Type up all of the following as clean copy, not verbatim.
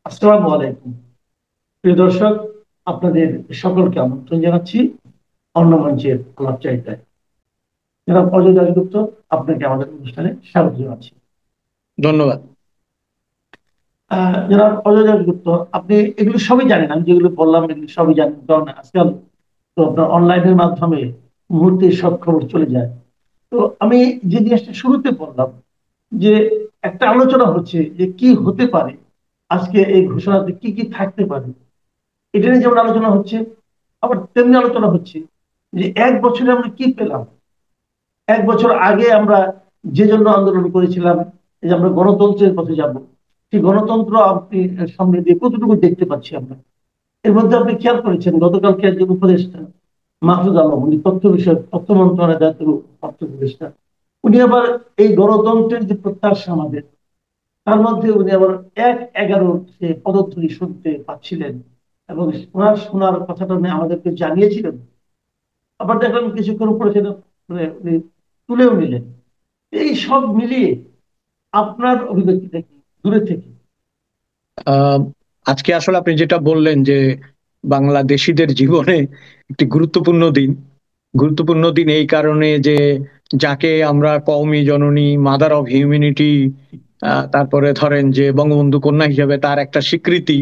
আসসালামু আলাইকুম। প্রিয় দর্শক, আপনাদের সকলকে আমন্ত্রণ জানাচ্ছি অন্য মঞ্চের আলাপচারিতায়। জনাব অজয় দাশগুপ্ত, আপনাকে আমাদের অনুষ্ঠানে স্বাগত জানাচ্ছি। ধন্যবাদ। জনাব অজয় দাশগুপ্ত, আপনি এগুলো সবই জানেন, আমি যেগুলো বললাম এগুলো সবই জানেন, কারণ আজকাল তো আপনার অনলাইনের মাধ্যমে মুহূর্তে সব খবর চলে যায়। তো আমি যে জিনিসটা শুরুতে বললাম যে একটা আলোচনা হচ্ছে যে কি হতে পারে, আজকে এই ঘোষণাতে কি কি থাকতে পারে, এটা নিয়ে যেমন আলোচনা হচ্ছে, আবার তেমনি আলোচনা হচ্ছে যে এক বছরে আমরা কি পেলাম। এক বছর আগে আমরা যে জন্য আন্দোলন করেছিলাম, এই যে আমরা গণতন্ত্রের পথে যাব, সেই গণতন্ত্র আপনি সামনে দিয়ে কতটুকু দেখতে পাচ্ছি আমরা। এর মধ্যে আপনি খেয়াল করেছেন গতকালকে একজন উপদেষ্টা মাহফুজ আলম, উনি তথ্য বিষয়ক তথ্য মন্ত্রণালয়ের দায়িত্ব প্রাপ্ত উপদেষ্টা, উনি আবার এই গণতন্ত্রের যে প্রত্যাশা আমাদের, তার মধ্যে উনি আবার 1-11 সে পদধ্বনি শুনতে পাচ্ছিলেন এবং ওনার শোনার কথাটা উনি আমাদেরকে জানিয়েছিলেন। আবার দেখলাম কিছুক্ষণ পরে সেটা মানে উনি তুলেও নিলেন। এই সব মিলিয়ে আপনার অভিব্যক্তিটা কি দূরে থেকে? আহ, আজকে আসলে আপনি যেটা বললেন যে বাংলাদেশীদের জীবনে একটি গুরুত্বপূর্ণ দিন এই কারণে যে যাকে আমরা কওমি জননী, মাদার অফ হিউম্যানিটি, তারপরে ধরেন যে বঙ্গবন্ধু কন্যা হিসেবে তার একটা স্বীকৃতি,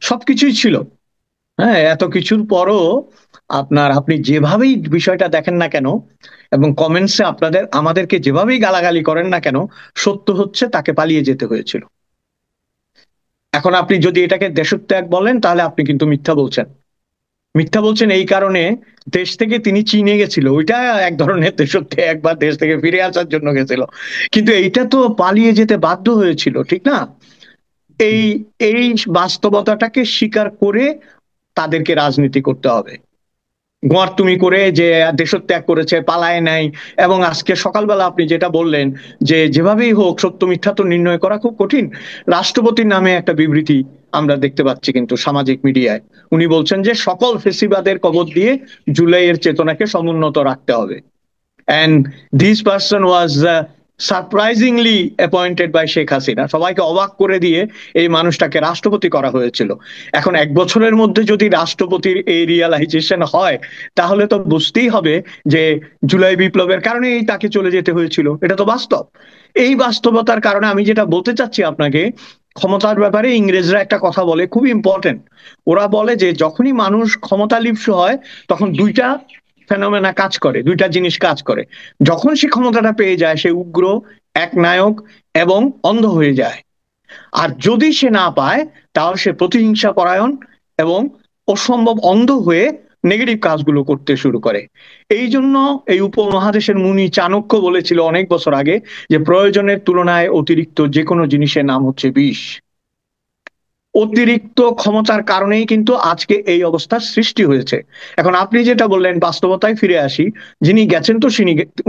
সবকিছুই ছিল। হ্যাঁ, এত কিছুর পরও আপনি যেভাবেই বিষয়টা দেখেন না কেন এবং কমেন্টসে আমাদেরকে যেভাবেই গালাগালি করেন না কেন, সত্য হচ্ছে তাকে পালিয়ে যেতে হয়েছিল। এখন আপনি যদি এটাকে দেশত্যাগ বলেন তাহলে আপনি কিন্তু মিথ্যা বলছেন এই কারণে দেশ থেকে তিনি চীনে গেছিল, ওইটা এক ধরনের দেশত্যাগ বা দেশ থেকে ফিরে আসার জন্য গেছিল, কিন্তু এইটা তো পালিয়ে যেতে বাধ্য হয়েছিল, ঠিক না? এই এই বাস্তবতাটাকে স্বীকার করে তাদেরকে রাজনীতি করতে হবে। গোয়ার্তুমি করে যে দেশত্যাগ করেছে, পালায় নাই। এবং আজকে সকালবেলা আপনি যেটা বললেন যে যেভাবেই হোক সত্য মিথ্যা তো নির্ণয় করা খুব কঠিন। রাষ্ট্রপতির নামে একটা বিবৃতি আমরা দেখতে পাচ্ছি কিন্তু সামাজিক মিডিয়ায়। উনি বলছেন যে সকল ফেসিবাদের কবর দিয়ে জুলাইয়ের চেতনাকে সমুন্নত রাখতে হবে। And this person was surprisingly appointed by Sheikh Hasina. সবাইকে অবাক করে দিয়ে এই মানুষটাকে রাষ্ট্রপতি করা হয়েছিল। এখন এক বছরের মধ্যে যদি রাষ্ট্রপতির এই রিয়ালাইজেশন হয়, তাহলে তো বুঝতেই হবে যে জুলাই বিপ্লবের কারণেই তাকে চলে যেতে হয়েছিল। এটা তো বাস্তব। এই বাস্তবতার কারণে আমি যেটা বলতে চাচ্ছি আপনাকে, ক্ষমতার ব্যাপারে ইংরেজরা একটা কথা বলে, খুব ইম্পর্টেন্ট। ওরা বলে যে যখনই মানুষ ক্ষমতা লিপ্স হয়, তখন দুইটা ফেনোমেনা কাজ করে, দুইটা জিনিস কাজ করে। যখন সে ক্ষমতাটা পেয়ে যায়, সে উগ্র, একনায়ক এবং অন্ধ হয়ে যায়। আর যদি সে না পায়, তাহলে সে প্রতিহিংসা পরায়ণ এবং অসম্ভব অন্ধ হয়ে নেগেটিভ কাজগুলো করতে শুরু করে। এই জন্য এই উপমহাদেশের মুনি চাণক্য বলেছিল অনেক বছর আগে যে প্রয়োজনের তুলনায় অতিরিক্ত যে কোনো জিনিসের নাম হচ্ছে বিষ। অতিরিক্ত ক্ষমতার কারণেই কিন্তু আজকে এই অবস্থার সৃষ্টি হয়েছে। এখন আপনি যেটা বললেন, বাস্তবতায় ফিরে আসি। যিনি গেছেন তো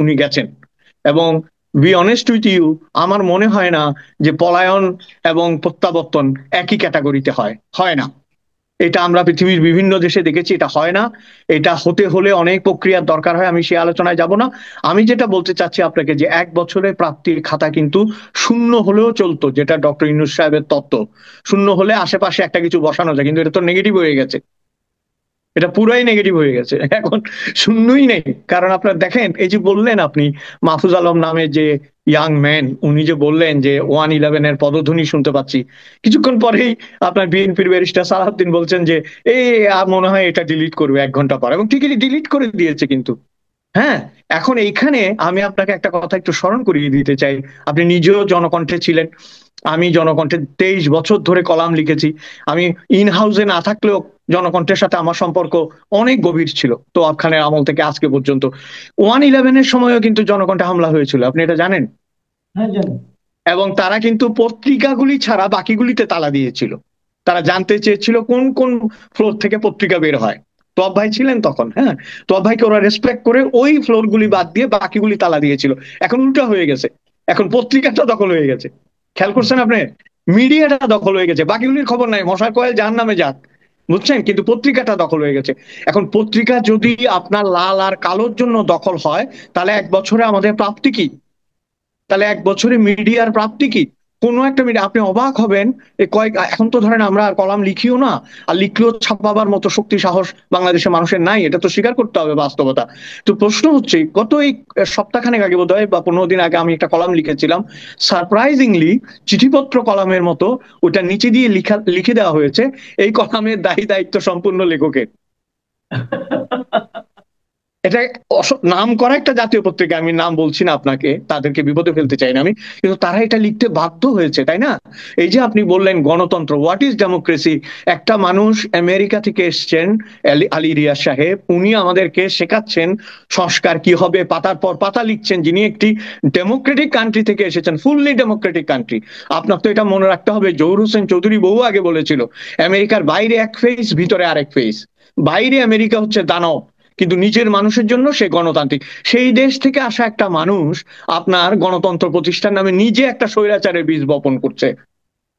উনি গেছেন। এবং বি অনেস্ট উইথ ইউ, আমার মনে হয় না যে পলায়ন এবং প্রত্যাবর্তন একই ক্যাটাগরিতে হয়, হয় না। এটা আমরা পৃথিবীর বিভিন্ন দেশে দেখেছি, এটা হয় না। এটা হতে হলে অনেক প্রক্রিয়ার দরকার হয়, আমি সে আলোচনায় যাব না। আমি যেটা বলতে চাচ্ছি আপনাকে, যে এক বছরে প্রাপ্তির খাতা কিন্তু শূন্য হলেও চলতো, যেটা ডক্টর ইউনূস সাহেবের তত্ত্ব। শূন্য হলে আশেপাশে একটা কিছু বসানো যায়, কিন্তু এটা তো নেগেটিভ হয়ে গেছে। এটা পুরাই নেগেটিভ হয়ে গেছে। এখন শূন্যই নেই। কারণ আপনার দেখেন, এই যে বললেন আপনি মাহফুজ আলম নামে যে ইয়াং ম্যান, উনি যে বললেন যে 111 এর পদধ্বনি শুনতে পাচ্ছি, কিছুক্ষণ পরেই আপনার বিএনপির ব্যারিস্টার সালাউদ্দিন বলছেন যে এই মনে হয় এটা ডিলিট করবে 1 ঘন্টা পর, এবং ঠিকই ডিলিট করে দিয়েছে কিন্তু। হ্যাঁ। এখন এইখানে আমি আপনাকে একটা কথা একটু স্মরণ করিয়ে দিতে চাই। আপনি নিজেও জনকণ্ঠে ছিলেন, আমি জনকণ্ঠে 23 বছর ধরে কলাম লিখেছি। আমি ইন হাউসে না থাকলেও জনকণ্ঠের সাথে আমার সম্পর্ক অনেক গভীর ছিল, তো খানের আমল থেকে আজকে পর্যন্ত। 111-এর সময়ও কিন্তু জনকণ্ঠে হামলা হয়েছিল, আপনি এটা জানেন? হ্যাঁ, জানি। এবং তারা কিন্তু পত্রিকাগুলি ছাড়া বাকিগুলিতে তালা দিয়েছিল। তারা জানতে চেয়েছিল কোন কোন ফ্লোর থেকে পত্রিকা বের হয়। তোয়াব ভাই ছিলেন তখন, হ্যাঁ। তোয়াব ভাইকে ওরা রেসপেক্ট করে ওই ফ্লোর গুলি বাদ দিয়ে বাকিগুলি তালা দিয়েছিল। এখন উল্টা হয়ে গেছে, এখন পত্রিকাটা দখল হয়ে গেছে। খেয়াল করছেন আপনি? মিডিয়াটা দখল হয়ে গেছে, বাকিগুলির খবর নাই, মশার কয়েল জাহান্নামে যাক, বুঝছেন? কিন্তু পত্রিকাটা দখল হয়ে গেছে। এখন পত্রিকা যদি আপনার লাল আর কালোর জন্য দখল হয়, তাহলে এক বছরে আমাদের প্রাপ্তি কি? তাহলে এক বছরে মিডিয়ার প্রাপ্তি কি? কোনো একটা মিডিয়া আপনি অবাক হবেন, এখন তো ধরেন আমরা আর কলাম লিখিও না, আর লিখলেও ছাপাবার মতো শক্তি সাহস বাংলাদেশের মানুষের নাই, এটা তো স্বীকার করতে হবে বাস্তবতা। তো প্রশ্ন হচ্ছে, গত এই সপ্তাহখানেক আগে বোধহয় বা 15 দিন আগে আমি একটা কলাম লিখেছিলাম, সারপ্রাইজিংলি চিঠিপত্র কলামের মতো ওটা নিচে দিয়ে লিখে দেওয়া হয়েছে এই কলামের দায়িত্ব সম্পূর্ণ লেখকের। এটা নাম করা একটা জাতীয় পত্রিকা, আমি নাম বলছি না আপনাকে, তাদেরকে বিপদে ফেলতে চাই না আমি, কিন্তু তারা এটা লিখতে বাধ্য হয়েছে, তাই না? এই যে আপনি বললেন গণতন্ত্র, হোয়াট ইজ ডেমোক্রেসি, একটা মানুষ আমেরিকা থেকে এসছেন, আলী রিয়াজ সাহেব, উনি আমাদেরকে শেখাচ্ছেন সংস্কার কি হবে, পাতার পর পাতা লিখছেন, যিনি একটি ডেমোক্রেটিক কান্ট্রি থেকে এসেছেন, ফুললি ডেমোক্রেটিক কান্ট্রি। আপনার তো এটা মনে রাখতে হবে, জহুর হোসেন চৌধুরী বহু আগে বলেছিল, আমেরিকার বাইরে এক ফেস, ভিতরে আরেক ফেস। বাইরে আমেরিকা হচ্ছে দানব, কিন্তু নিজের মানুষের জন্য সে গণতান্ত্রিক। সেই দেশ থেকে আসা একটা মানুষ আপনার গণতন্ত্র প্রতিষ্ঠার নামে নিজে একটা স্বৈরাচারের বীজ বপন করছে,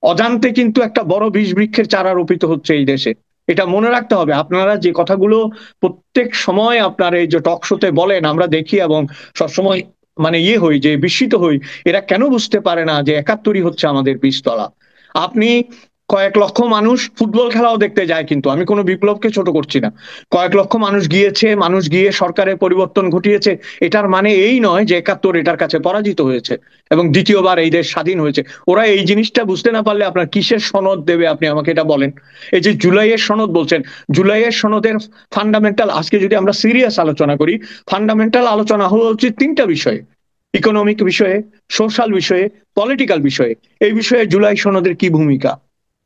অজান্তে কিন্তু একটা বড় বিষ বৃক্ষের চারা রোপিত হচ্ছে এই দেশে। এটা মনে রাখতে হবে। আপনারা যে কথাগুলো প্রত্যেক সময় আপনার এই যে টক শোতে বলেন, আমরা দেখি এবং সবসময় মানে হই, যে বিস্মিত হই, এরা কেন বুঝতে পারে না যে 71ই হচ্ছে আমাদের বীজতলা। আপনি কয়েক লক্ষ মানুষ ফুটবল খেলাও দেখতে যায়, কিন্তু আমি কোনো বিপ্লবকে ছোট করছি না। কয়েক লক্ষ মানুষ গিয়েছে, মানুষ গিয়ে সরকারের পরিবর্তন ঘটিয়েছে, এটার মানে এই নয় যে 71 এটার কাছে পরাজিত হয়েছে এবং দ্বিতীয়বার এই দেশ স্বাধীন হয়েছে। ওরা এই জিনিসটা বুঝতে না পারলে আপনার কিসের সনদ দেবে, আপনি আমাকে এটা বলেন। এই যে জুলাইয়ের সনদ বলছেন, জুলাইয়ের সনদের ফান্ডামেন্টাল, আজকে যদি আমরা সিরিয়াস আলোচনা করি, ফান্ডামেন্টাল আলোচনা হওয়া উচিত তিনটা বিষয়ে: ইকোনমিক বিষয়ে, সোশ্যাল বিষয়ে, পলিটিক্যাল বিষয়ে। এই বিষয়ে জুলাই সনদের কি ভূমিকা,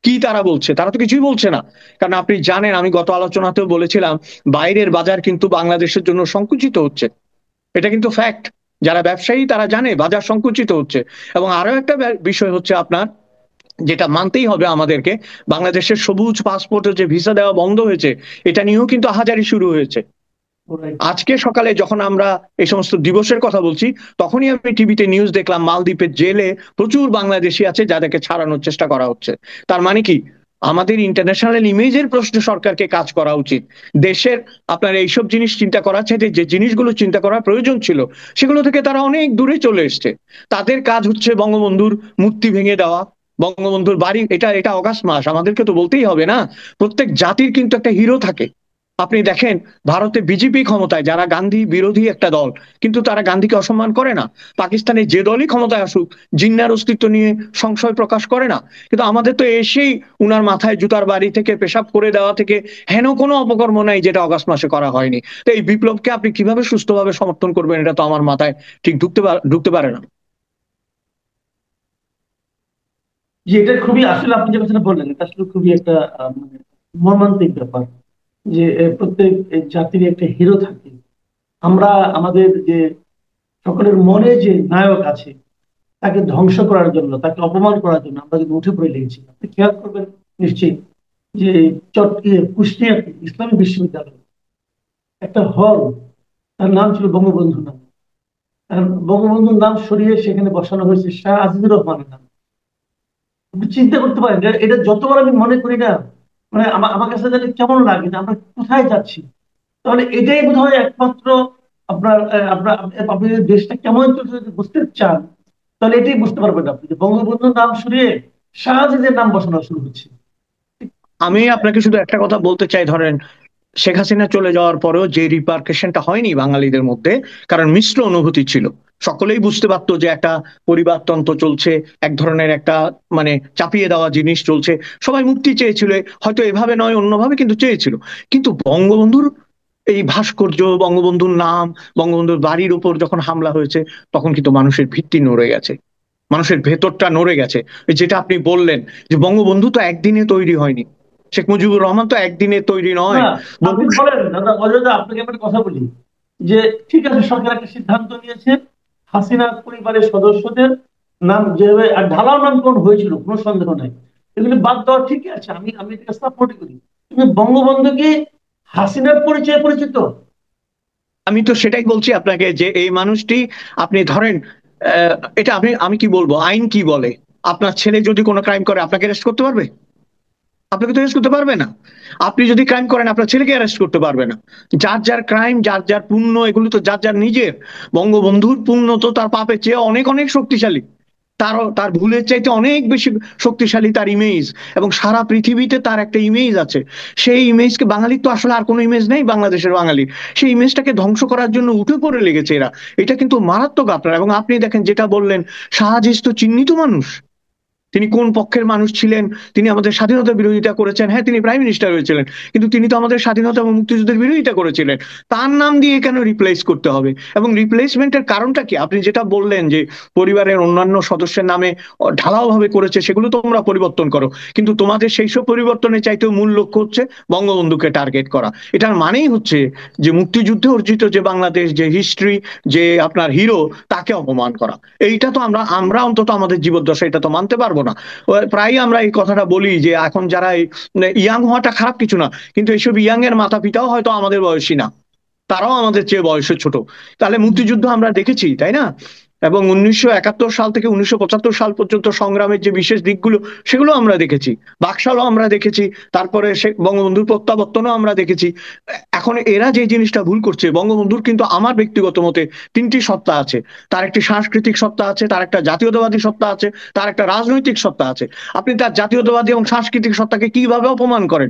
কি তারা বলছে? তারা তো কিছুই বলছে না। কারণ আপনি জানেন, আমি গত আলোচনাতেও বলেছিলাম, বাইরের বাজার কিন্তু বাংলাদেশের জন্য সংকুচিত হচ্ছে, এটা কিন্তু ফ্যাক্ট। যারা ব্যবসায়ী তারা জানে বাজার সংকুচিত হচ্ছে। এবং আরো একটা বিষয় হচ্ছে আপনার, যেটা মানতেই হবে আমাদেরকে, বাংলাদেশের সবুজ পাসপোর্টে যে ভিসা দেওয়া বন্ধ হয়েছে, এটা নিয়েও কিন্তু আহাজারি শুরু হয়েছে। আজকে সকালে যখন আমরা এই সমস্ত দিবসের কথা বলছি, তখনই আমি টিভিতে নিউজ দেখলাম, মালদ্বীপের জেলে প্রচুর বাংলাদেশি আছে যাদেরকে ছাড়ানোর চেষ্টা করা হচ্ছে। তার মানে কি, আমাদের ইন্টারন্যাশনাল ইমেজের প্রশ্নে সরকারকে কাজ করা উচিত। দেশের আপনার এইসব জিনিস চিন্তা করা চাইতে যে জিনিসগুলো চিন্তা করার প্রয়োজন ছিল, সেগুলো থেকে তারা অনেক দূরে চলে এসছে। তাদের কাজ হচ্ছে বঙ্গবন্ধুর মূর্তি ভেঙে দেওয়া, বঙ্গবন্ধুর বাড়ি। এটা এটা অগাস্ট মাস, আমাদেরকে তো বলতেই হবে না, প্রত্যেক জাতির কিন্তু একটা হিরো থাকে। আপনি দেখেন, ভারতে বিজেপি ক্ষমতায়, যারা গান্ধী বিরোধী একটা দল, কিন্তু তারা গান্ধীকে অসম্মান করে না। পাকিস্তানে যে দলই ক্ষমতায় আসুক, জিন্নার অস্তিত্ব নিয়ে সংশয় প্রকাশ করে না। কিন্তু আমাদের তো এসেই উনার মাথায় জুতার বাড়ি থেকে পেশাব করে দেওয়া থেকে হেন কোনো অপকর্ম নাই যেটা অগাস্ট মাসে করা হয়নি। তো এই বিপ্লবকে আপনি কিভাবে সুস্থভাবে সমর্থন করবেন, এটা তো আমার মাথায় ঠিক ঢুকতে পারে না। যে এটা খুবই, আসলে আপনি যে কথাটা বললেন, এটা আসলে খুবই একটা মানে মর্মান্তিক ব্যাপার। যে প্রত্যেক জাতির একটা হিরো থাকে। আমরা আমাদের যে সকলের মনে যে নায়ক আছে, তাকে ধ্বংস করার জন্য, তাকে অপমান করার জন্য আমরা কিন্তু উঠে পড়ে লেগেছি। আপনি খেয়াল করবেন নিশ্চয়ই যে কুষ্টিয়াতে ইসলামী বিশ্ববিদ্যালয় একটা হল, তার নাম ছিল বঙ্গবন্ধু নাম। এখন বঙ্গবন্ধুর নাম সরিয়ে সেখানে বসানো হয়েছে শাহ আজিজুর রহমানের নাম। আপনি চিন্তা করতে পারেন, এটা যতবার আমি মনে করি না, মানে আমার কাছে জানি কেমন লাগে যে আমরা কোথায় যাচ্ছি। তাহলে এটাই বোধ হয় একমাত্র আপনার আপনি যদি দেশটা কেমন চলছে যদি বুঝতে চান, তাহলে এটাই বুঝতে পারবেন আপনি, যে বঙ্গবন্ধুর নাম সরিয়ে শাহজাদের নাম বসানো শুরু হচ্ছে। আমি আপনাকে শুধু একটা কথা বলতে চাই, ধরেন শেখ হাসিনা চলে যাওয়ার পরেও যে রিপারকেশনটা হয়নি বাঙালিদের মধ্যে, কারণ মিশ্র অনুভূতি ছিল। সকলেই বুঝতে পারতো যে একটা পরিবারতন্ত্র চলছে, এক ধরনের একটা মানে চাপিয়ে দেওয়া জিনিস চলছে। সবাই মুক্তি চেয়েছিল, হয়তো এভাবে নয় অন্যভাবে, কিন্তু চেয়েছিল। কিন্তু বঙ্গবন্ধুর এই ভাস্কর্য, বঙ্গবন্ধুর নাম, বঙ্গবন্ধুর বাড়ির উপর যখন হামলা হয়েছে, তখন কিন্তু মানুষের ভিত্তি নড়ে গেছে, মানুষের ভেতরটা নড়ে গেছে। যেটা আপনি বললেন যে বঙ্গবন্ধু তো একদিনে তৈরি হয়নি, শেখ মুজিবুর রহমান তো একদিনে তৈরি না, নয়। আপনি বলেন দাদা অযোধ্যা, আপনাকে একটা কথা বলি, যে ঠিক আছে সরকার একটা সিদ্ধান্ত নিয়েছে, হাসিনা পরিবারের সদস্যদের নাম যেভাবে আর ঢালাও নামকরণ হয়েছিল কোনো সন্দেহ নাই, এগুলি বাদ দেওয়া ঠিকই আছে, আমি আমি এটাকে সাপোর্ট করি। কিন্তু বঙ্গবন্ধু কি হাসিনার পরিচয়ে পরিচিত? আমি তো সেটাই বলছি আপনাকে, যে এই মানুষটি, আপনি ধরেন এটা আমি কি বলবো, আইন কি বলে? আপনার ছেলে যদি কোনো ক্রাইম করে, আপনাকে অ্যারেস্ট করতে পারবে? আপনাকে তো অ্যারেস্ট করতে পারবে না। আপনি যদি ক্রাইম করেন, আপনার ছেলেকে অ্যারেস্ট করতে পারবে না। যার যার ক্রাইম, যার যার পুণ্য, এগুলো তো যার যার নিজের। বঙ্গবন্ধুর পুণ্য তো তার পাপের চেয়ে অনেক অনেক শক্তিশালী। তার ভুলের চাইতে অনেক বেশি শক্তিশালী তার ইমেজ, এবং সারা পৃথিবীতে তার একটা ইমেজ আছে। সেই ইমেজকে, বাঙালির তো আসলে আর কোনো ইমেজ নেই বাংলাদেশের বাঙালির, সেই ইমেজটাকে ধ্বংস করার জন্য উঠে পড়ে লেগেছে এরা। এটা কিন্তু মারাত্মক আপনার। এবং আপনি দেখেন, যেটা বললেন, শাহ আজিজ তো চিহ্নিত মানুষ। তিনি কোন পক্ষের মানুষ ছিলেন? তিনি আমাদের স্বাধীনতা বিরোধিতা করেছেন, হ্যাঁ তিনি প্রাইম মিনিস্টার হয়েছিলেন, কিন্তু তিনি তো আমাদের স্বাধীনতা এবং মুক্তিযুদ্ধের বিরোধিতা করেছিলেন। তার নাম দিয়ে কেন রিপ্লেস করতে হবে? এবং রিপ্লেসমেন্টের কারণটা কি? আপনি যেটা বললেন যে পরিবারের অন্যান্য সদস্যের নামে ঢালাও ভাবে করেছে, সেগুলো তোমরা পরিবর্তন করো, কিন্তু তোমাদের সেই সব পরিবর্তনের চাইতেও মূল লক্ষ্য হচ্ছে বঙ্গবন্ধুকে টার্গেট করা। এটার মানেই হচ্ছে যে মুক্তিযুদ্ধে অর্জিত যে বাংলাদেশ, যে হিস্ট্রি, যে আপনার হিরো, তাকে অপমান করা। এইটা তো আমরা আমরা অন্তত আমাদের জীবদ্দশা এটা তো মানতে পারবো না। প্রায় আমরা এই কথাটা বলি যে এখন যারা ইয়াং হওয়াটা খারাপ কিছু না, কিন্তু এইসব ইয়াং এর মাতা পিতাও হয়তো আমাদের বয়সী না, তারাও আমাদের চেয়ে বয়সে ছোট। তাহলে মুক্তিযুদ্ধ আমরা দেখেছি, তাই না? এবং 1971 সাল থেকে 1975 সাল পর্যন্ত সংগ্রামের যে বিশেষ দিকগুলো, সেগুলো আমরা দেখেছি। বাকশালও আমরা দেখেছি, তারপরে সে বঙ্গবন্ধুর প্রত্যাবর্তনও আমরা দেখেছি। এখন এরা যে জিনিসটা ভুল করছে, বঙ্গবন্ধুর কিন্তু আমার ব্যক্তিগত মতে তিনটি সত্তা আছে। তার একটি সাংস্কৃতিক সত্তা আছে, তার একটা জাতীয়তাবাদী সত্তা আছে, তার একটা রাজনৈতিক সত্তা আছে। আপনি তার জাতীয়তাবাদী এবং সাংস্কৃতিক সত্তাকে কিভাবে অপমান করেন?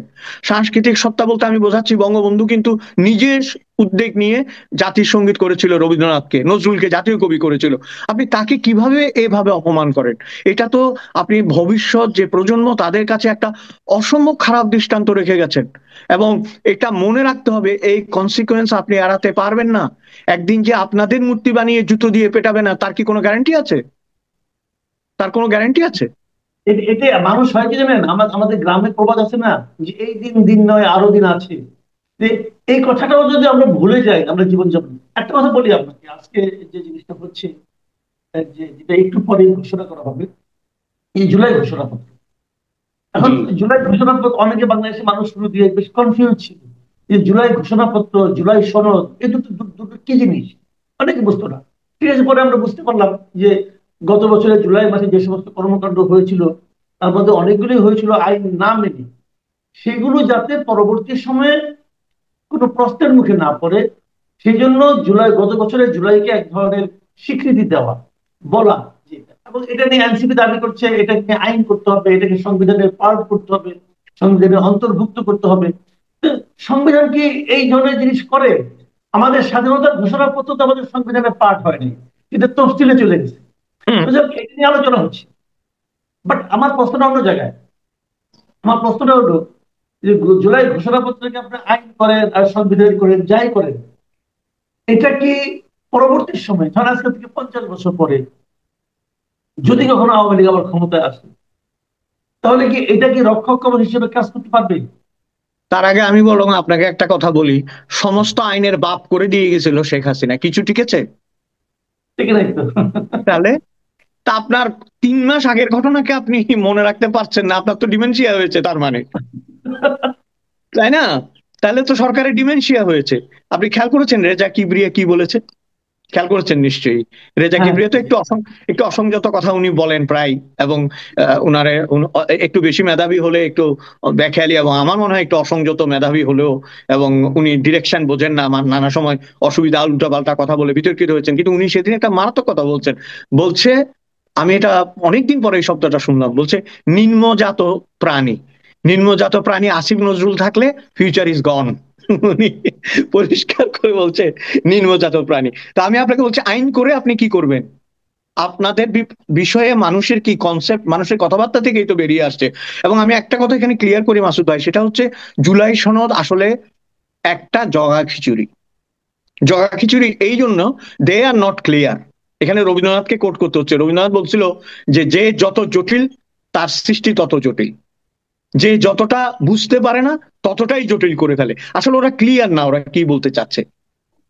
সাংস্কৃতিক সত্তা বলতে আমি বোঝাচ্ছি, বঙ্গবন্ধু কিন্তু নিজের উদ্যোগ নিয়ে জাতীয় সঙ্গীত করেছিল, রবীন্দ্রনাথকে, নজরুলকে জাতীয় কবি করেছিল। আপনি তাকে কিভাবে এভাবে অপমান করেন? এটা তো আপনি ভবিষ্যৎ যে প্রজন্ম, তাদের কাছে একটা অসম্ভব খারাপ দৃষ্টান্ত রেখে গেছেন। এবং এটা মনে রাখতে হবে, এই কনসিকুয়েন্স আপনি এড়াতে পারবেন না। একদিন যে আপনাদের মূর্তি বানিয়ে জুতো দিয়ে পেটাবে না, তার কি কোনো গ্যারান্টি আছে? তার কোনো গ্যারান্টি আছে? এতে মানুষ হয় কি জানেন, আমাদের গ্রামে প্রবাদ আছে না, যে এই দিন দিন নয় আরো দিন আছে। যে এই কথাটাও যদি আমরা ভুলে যাই আমরা জীবনযাপন। একটা কথা বলি আপনাকে, আজকে যে জিনিসটা হচ্ছে, যে যেটা একটু পরে ঘোষণা করা হবে, এই জুলাই ঘোষণাপত্র। এখন জি। জুলাই ঘোষণাপত্র অনেকে বাংলাদেশের মানুষ শুরু দিয়ে বেশ কনফিউজ ছিল, যে জুলাই ঘোষণাপত্র, জুলাই সনদ, এই দুটো দুটো কি জিনিস, অনেকে বুঝতো না। ঠিক আছে, পরে আমরা বুঝতে পারলাম যে গত বছরের জুলাই মাসে যে সমস্ত কর্মকাণ্ড হয়েছিল, তার মধ্যে অনেকগুলোই হয়েছিল আইন না মেনে। সেগুলো যাতে পরবর্তী সময়ে কোনো প্রশ্নের মুখে না পড়ে, সেই জন্য গত বছরের জুলাইকে এক ধরনের স্বীকৃতি দেওয়া, বলা যে, এবং এটা নিয়ে এনসিপি দাবি করছে এটাকে আইন করতে হবে, এটাকে সংবিধানের পার্ট করতে হবে, সংবিধানের অন্তর্ভুক্ত করতে হবে। সংবিধান কি এই ধরনের জিনিস করে? আমাদের স্বাধীনতার ঘোষণাপত্র তো আমাদের সংবিধানের পার্ট হয়নি, কিন্তু তফসিলে চলে গেছে। হুম। তো এটা নিয়ে আলোচনা হচ্ছে। বাট আমার প্রশ্নটা অন্য জায়গায়। আমার প্রশ্নটা হলো যে জুলাই ঘোষণাপত্রকে আপনি আইন করেন আর সংবিধান করেন, যাই করেন, এটা কি পরবর্তী সময়, ধরেন আজকে থেকে 50 বছর পরে যদি কখনো আওয়ামী লীগ আবার ক্ষমতায় আসে, তাহলে কি এটা কি রক্ষক কবচ হিসেবে কাজ করতে পারবে? তার আগে আমি বরং আপনাকে একটা কথা বলি, সমস্ত আইনের বাপ করে দিয়ে গেছিল শেখ হাসিনা, কিছু টিকেছে? ঠিক নাই তো? তাহলে তা আপনার 3 মাস আগের ঘটনাকে আপনি মনে রাখতে পারছেন না? আপনার তো ডিমেনশিয়া হয়েছে তার মানে, তাই না? তাহলে তো সরকারের ডিমেনশিয়া হয়েছে। আপনি খেয়াল করেছেন রেজা কিবরিয়া কি বলেছে? খেয়াল করেছেন নিশ্চয়ই। রেজা হ্যাঁ, কিবরিয়া তো একটু অসংযত কথা উনি বলেন প্রায়। এবং উনারে একটু বেশি মেধাবী হলে একটু বেখেয়ালি, এবং আমার মনে হয় একটু অসংযত মেধাবী হলেও, এবং উনি ডিরেকশন বোঝেন না, আমার নানা সময় অসুবিধা, উল্টা পাল্টা কথা বলে বিতর্কিত হয়েছেন। কিন্তু উনি সেদিন একটা মারাত্মক কথা বলছেন। বলছে, আমি এটা অনেকদিন পরে এই শব্দটা শুনলাম, বলছে নিম্নজাত প্রাণী। নিম্নজাত প্রাণী আসিফ নজরুল থাকলে ফিউচার ইজ গন। উনি পরিষ্কার করে বলছে নিম্নজাত প্রাণী। তা আমি আপনাকে বলছি, আইন করে আপনি কি করবেন? আপনাদের বিষয়ে মানুষের কি কনসেপ্ট, মানুষের কথাবার্তা থেকেই তো বেরিয়ে আসছে। এবং আমি একটা কথা এখানে ক্লিয়ার করি মাসুদ ভাই, সেটা হচ্ছে জুলাই সনদ আসলে একটা জগা খিচুড়ি। জগা খিচুড়ি এই জন্য, দে আর নট ক্লিয়ার। এখানে রবীন্দ্রনাথকে কোট করতে হচ্ছে। রবীন্দ্রনাথ বলছিল যে যে যত জটিল, তার সৃষ্টি তত জটিল। যে যতটা বুঝতে পারে না, ততটাই জটিল করে ফেলে। আসলে ওরা ক্লিয়ার না, ওরা কি বলতে চাচ্ছে।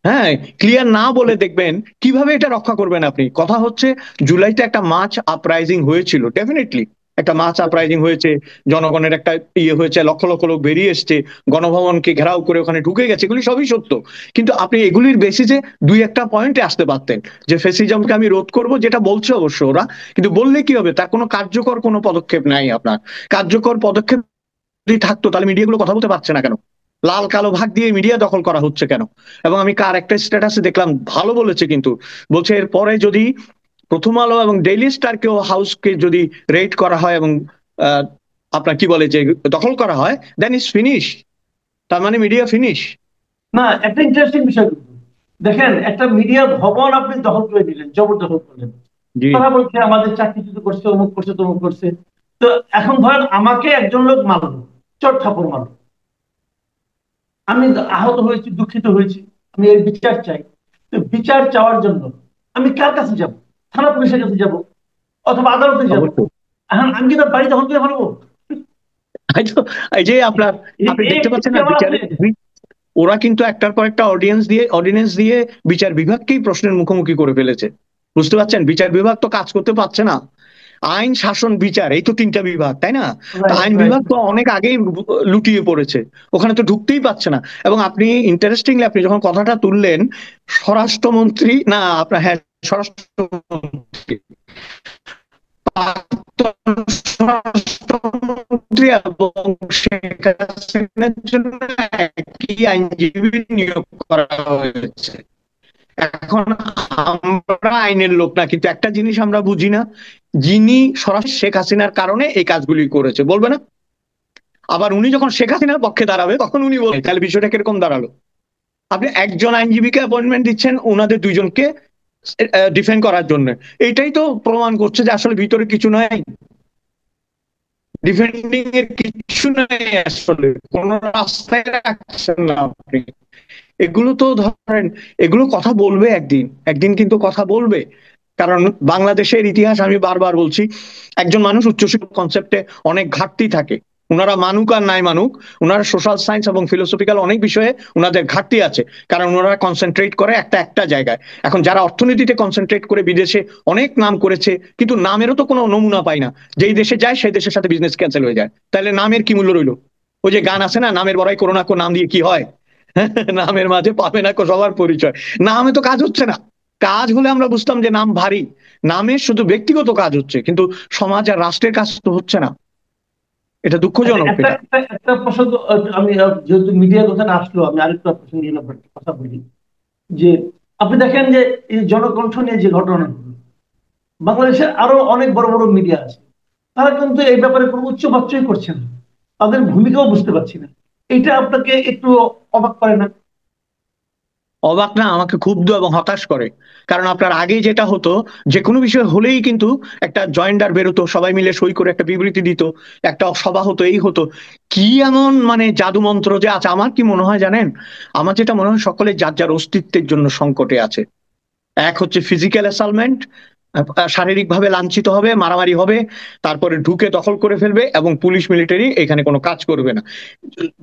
হ্যাঁ, ক্লিয়ার না বলে দেখবেন কিভাবে এটা রক্ষা করবেন আপনি। কথা হচ্ছে, জুলাইতে একটা মার্চ আপরাইজিং হয়েছিল, ডেফিনেটলি একটা মার্চ আপরাইজিং হয়েছে, জনগণের একটা ইয়ে হয়েছে, লক্ষ লক্ষ লোক বেরিয়ে এসছে, গণভবনকে ঘেরাও করে ওখানে ঢুকে গেছে, এগুলি সবই সত্য। কিন্তু আপনি এগুলির বেসিসে দুই একটা পয়েন্টে আসতে পারতেন, যে ফেসিজমকে আমি রোধ করব, যেটা বলছে অবশ্য ওরা, কিন্তু বললে কি হবে, তার কোনো কার্যকর কোনো পদক্ষেপ নাই আপনার। কার্যকর পদক্ষেপ যদি থাকতো, তাহলে মিডিয়াগুলো কথা বলতে পারছে না কেন? লাল কালো ভাগ দিয়ে মিডিয়া দখল করা হচ্ছে কেন? এবং আমি কার একটা স্ট্যাটাসে দেখলাম, ভালো বলেছে কিন্তু, বলছে এরপরে যদি প্রথম আলো এবং ডেইলি স্টারকেও হাউসকে যদি রেট করা হয় এবং আহ, আপনার কি বলে যে দখল করা হয়, দেন ইজ ফিনিশ, তার মানে মিডিয়া ফিনিশ। না, একটা ইন্টারেস্টিং বিষয় কিন্তু দেখেন, একটা মিডিয়া ভবন আপনি দখল করে দিলেন, জবরদখল করলেন। জি। তারা বলছে আমাদের চাকরি করছে, অমুক করছে, তমুক করছে। তো এখন ধরেন আমাকে একজন লোক মারলো, চোর থাপ্পড় মারলো, আমি আহত হয়েছি, দুঃখিত হয়েছি, আমি এর বিচার চাই। তো বিচার চাওয়ার জন্য আমি কার কাছে যাব? থানা পুলিশের কাছে যাব, অথবা আদালতে যাব। অবশ্যই। এখন আমি কি তার বাড়ি দখল করে ফেলবো? এই তো, এই যে আপনার, আপনি এই দেখতে পাচ্ছেন যুক্তি না আমার আছে? বিচারের, ওরা কিন্তু একটার পর একটা অর্ডিনেন্স দিয়ে বিচার বিভাগকেই প্রশ্নের মুখোমুখি করে ফেলেছে। বুঝতে পারছেন, বিচার বিভাগ তো কাজ করতে পারছে না। আইন, শাসন, বিচার, এই তো তিনটা বিভাগ, তাই না? তো রাইট, আইন রাইট। বিভাগ তো অনেক আগেই লুটিয়ে পড়েছে, ওখানে তো ঢুকতেই পারছে না। এবং আপনি ইন্টারেস্টিংলি আপনি যখন কথাটা তুললেন, স্বরাষ্ট্রমন্ত্রী না আপনার, হ্যাঁ, স্বরাষ্ট্রমন্ত্রী, প্রাক্তন স্বরাষ্ট্রমন্ত্রী এবং শেখ হাসিনার জন্য একই আইনজীবী নিয়োগ করা হয়েছে। এখন আমরা আইনের লোক না, কিন্তু একটা জিনিস আমরা বুঝি না, যিনি সরাসরি শেখ হাসিনার কারণে এই কাজগুলি করেছে বলবে না, আবার উনি যখন শেখ হাসিনার পক্ষে দাঁড়াবে তখন উনি বলবেন, তাহলে বিষয়টা কিরকম দাঁড়ালো? আপনি একজন আইনজীবীকে অ্যাপয়েন্টমেন্ট দিচ্ছেন ওনাদের দুইজনকে ডিফেন্ড করার জন্য, এইটাই তো প্রমাণ করছে যে আসলে ভিতরে কিছু নাই, ডিফেন্ডিং এর কিছু নাই, আসলে কোন রাস্তায় রাখছেন না আপনি। এগুলো তো ধরেন, এগুলো কথা বলবে একদিন, একদিন কিন্তু কথা বলবে। কারণ বাংলাদেশের ইতিহাস আমি বারবার বলছি, একজন মানুষ উচ্চশিক্ষা কনসেপ্টে অনেক ঘাটতি থাকে, ওনারা মানুক আর নাই মানুক, ওনারা সোশ্যাল সায়েন্স এবং ফিলোসফিক্যাল অনেক বিষয়ে ওনাদের ঘাটতি আছে, কারণ ওনারা কনসেন্ট্রেট করে একটা একটা জায়গায়। এখন যারা অর্থনীতিতে কনসেন্ট্রেট করে বিদেশে অনেক নাম করেছে, কিন্তু নামেরও তো কোনো নমুনা পাই না, যেই দেশে যায় সেই দেশের সাথে বিজনেস ক্যান্সেল হয়ে যায়, তাহলে নামের কি মূল্য রইলো? ওই যে গান আছে না, নামের বড়াই করো না কো, নাম দিয়ে কি হয়? নামের মাঝে পাবে না কো সবার পরিচয়। নামে তো কাজ হচ্ছে না। কাজ হলে আমরা বুঝতাম যে নাম ভারী, নামের শুধু ব্যক্তিগত কাজ হচ্ছে, কিন্তু সমাজ আর রাষ্ট্রের কাজ তো হচ্ছে না। এটা আচ্ছা, দুঃখজনক একটা এটা। একটা একটা প্রসঙ্গ, আমি যেহেতু মিডিয়ার কথাটা আসলো, আমি আরেকটা প্রসঙ্গ নিয়ে কথা বলি। যে আপনি দেখেন যে এই জনকণ্ঠ নিয়ে যে ঘটনা, বাংলাদেশের আরো অনেক বড় বড় মিডিয়া আছে, তারা কিন্তু এই ব্যাপারে কোনো উচ্চ বাচ্চই করছে না, তাদের ভূমিকাও বুঝতে পারছি না। এটা আপনাকে একটু অবাক করে না? অবাক না, আমাকে ক্ষুব্ধ এবং হতাশ করে। কারণ আপনার আগে যেটা হতো, যে কোনো বিষয় হলেই কিন্তু একটা জয়েন্ডার বেরোতো, সবাই মিলে সই করে একটা বিবৃতি দিত, একটা সভা হতো, এই হতো। কি এমন মানে জাদু মন্ত্র যে আছে? আমার কি মনে হয় জানেন, আমার যেটা মনে হয়, সকলে যার যার অস্তিত্বের জন্য সংকটে আছে। এক হচ্ছে ফিজিক্যাল অ্যাসালমেন্ট, শারীরিক ভাবে লাঞ্ছিত হবে, মারামারি হবে, তারপরে ঢুকে দখল করে ফেলবে, এবং পুলিশ মিলিটারি এখানে কোনো কাজ করবে না।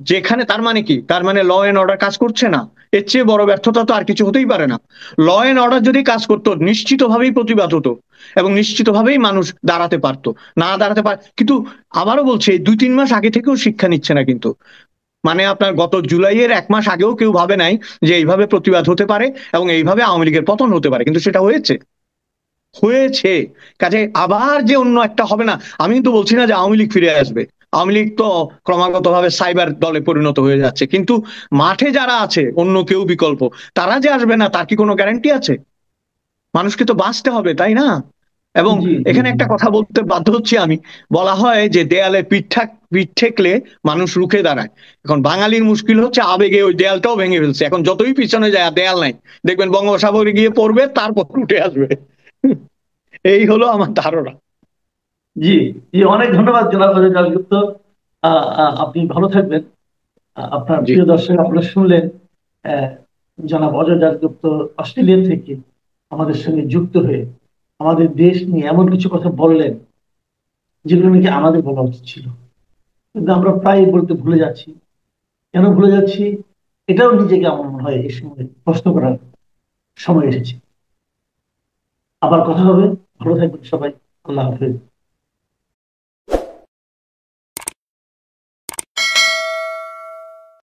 যেখানে তার মানে কি, তার মানে ল এন্ড অর্ডার কাজ করছে না। এর চেয়ে বড় ব্যর্থতা তো আর কিছু হতেই পারে না। ল এন্ড অর্ডার যদি কাজ করতো, নিশ্চিতভাবেই প্রতিবাদ হতো এবং নিশ্চিতভাবেই মানুষ দাঁড়াতে পারতো। না দাঁড়াতে পারে কিন্তু, আবারও বলছি, এই 2-3 মাস আগে থেকেও শিক্ষা নিচ্ছে না কিন্তু। মানে আপনার গত জুলাইয়ের 1 মাস আগেও কেউ ভাবে নাই যে এইভাবে প্রতিবাদ হতে পারে এবং এইভাবে আওয়ামী লীগের পতন হতে পারে, কিন্তু সেটা হয়েছে, হয়েছে। কাজে আবার যে অন্য একটা হবে না, আমি কিন্তু বলছি না যে আওয়ামী লীগ ফিরে আসবে। আওয়ামী লীগ তো ক্রমাগত ভাবে সাইবার দলে পরিণত হয়ে যাচ্ছে, কিন্তু মাঠে যারা আছে অন্য কেউ বিকল্প, তারা যে আসবে না তার কি কোনো গ্যারান্টি আছে? মানুষকে তো বাঁচতে হবে, তাই না? এবং জি, জি, এখানে জি। একটা কথা বলতে বাধ্য হচ্ছি আমি, বলা হয় যে দেয়ালে পিঠ ঠেকলে মানুষ রুখে দাঁড়ায়। এখন বাঙালির মুশকিল হচ্ছে আবেগে ওই দেয়ালটাও ভেঙে ফেলছে, এখন যতই পিছনে যায় আর দেয়াল নাই, দেখবেন বঙ্গোপসাগরে গিয়ে পড়বে, তারপর উঠে আসবে। এই হলো আমার ধারণা। জি, জি, অনেক ধন্যবাদ জনাব অজয় দাশগুপ্ত। আপনি ভালো থাকবেন। আপনার জি। প্রিয় দর্শক, আপনারা শুনলেন আহ, জনাব অজয় দাশগুপ্ত অস্ট্রেলিয়া থেকে আমাদের সঙ্গে যুক্ত হয়ে আমাদের দেশ নিয়ে এমন কিছু কথা বললেন, যেগুলো নাকি আমাদের বলা উচিত ছিল, কিন্তু আমরা প্রায় বলতে ভুলে যাচ্ছি। কেন ভুলে যাচ্ছি? এটাও নিজেকে আমার মনে হয় এই সময় প্রশ্ন করার সময় এসেছে। আবার কথা হবে। ভালো থাকবেন সবাই। আল্লাহ হাফেজ।